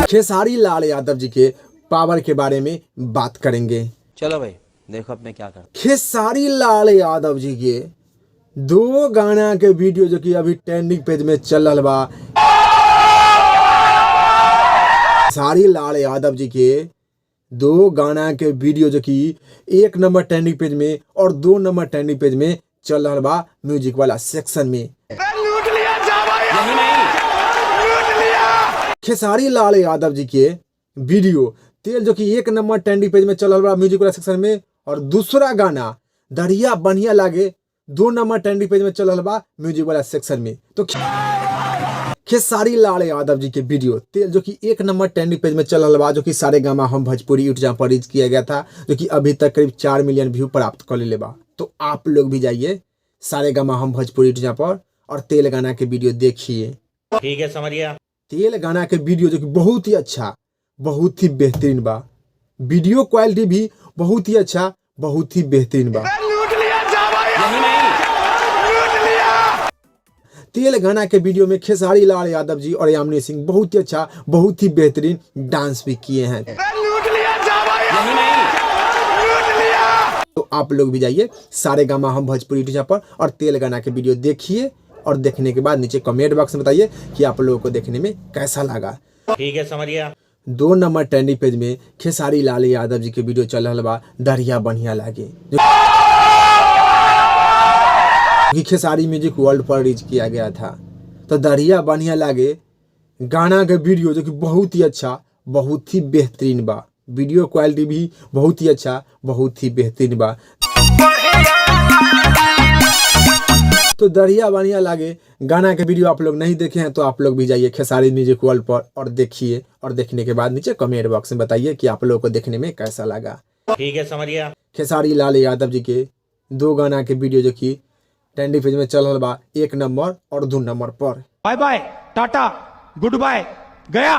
खेसारी लाल यादव जी के पावर के बारे में बात करेंगे। चलो भाई देखो अब मैं क्या करता। खेसारी लाल यादव जी के 2 गाना के वीडियो जो कि अभी ट्रेंडिंग पेज में चल रहा बा। खेसारी लाल यादव जी के 2 गाना के वीडियो जो कि 1 नंबर ट्रेंडिंग पेज में और 2 नंबर ट्रेंडिंग पेज में चल रहा बा म्यूजिक वाला सेक्शन में। खेसारी लाल यादव जी के वीडियो तेल जो कि 1 नंबर ट्रेंडिंग पेज में चल रहा बा म्यूजिक वाला सेक्शन में, और दूसरा गाना दरिया बढ़िया लागे 2 नंबर ट्रेंडिंग पेज में चल रहा बा म्यूजिक वाला सेक्शन में। तो खेसारी लाल यादव जी के वीडियो तेल जो कि 1 नंबर ट्रेंडिंग पेज में चल रहा बा, जो कि सारेगामा हम भोजपुरी यूट्यूब पर रिलीज किया गया था, जो कि अभी तक करीब 4 मिलियन व्यू प्राप्त कर ले बा। तो आप लोग भी जाइए सारेगामा हम भोजपुरी यूट्यूब पर और तेल गाना के वीडियो देखिए। ठीक है समझिए। तेल गाना के वीडियो जो कि बहुत ही अच्छा, बहुत ही बेहतरीन बा। वीडियो क्वालिटी भी बहुत ही अच्छा, बहुत ही बेहतरीन बा। तेल गाना के वीडियो में खेसारी लाल यादव जी और यामिनी सिंह बहुत ही अच्छा, बहुत ही बेहतरीन डांस भी किए हैं। तो आप लोग भी जाइए सारेगामा हम भोजपुरी यूट्यूब पर और तेल गाना के वीडियो देखिए, और देखने के बाद नीचे कमेंट बॉक्स में बताइए कि आप लोगों को देखने में कैसा लगा। ठीक है समझिए। 2 नंबर ट्रेंडिंग पेज में खेसारी लाल यादव जी के वीडियो चल रहा बा दरिया बढ़िया लागे, जो खेसारी म्यूजिक वर्ल्ड पर रिलीज किया गया था। तो दरिया बढ़िया लागे गाना के वीडियो जो कि बहुत ही अच्छा, बहुत ही बेहतरीन बा। वीडियो क्वालिटी भी बहुत ही अच्छा, बहुत ही बेहतरीन बा। तो दरिया बढ़िया लागे गाना के वीडियो आप लोग नहीं देखे हैं तो आप लोग भी जाइए खेसारी म्यूजिक वर्ल्ड पर और देखिए, और देखने के बाद नीचे कमेंट बॉक्स में बताइए कि आप लोगों को देखने में कैसा लगा। ठीक है समझिए। खेसारी लाल यादव जी के 2 गाना के वीडियो जो कि ट्रेंडिंग पेज में चल रहा बा 1 नंबर और 2 नंबर पर। Bye bye tata good bye गया।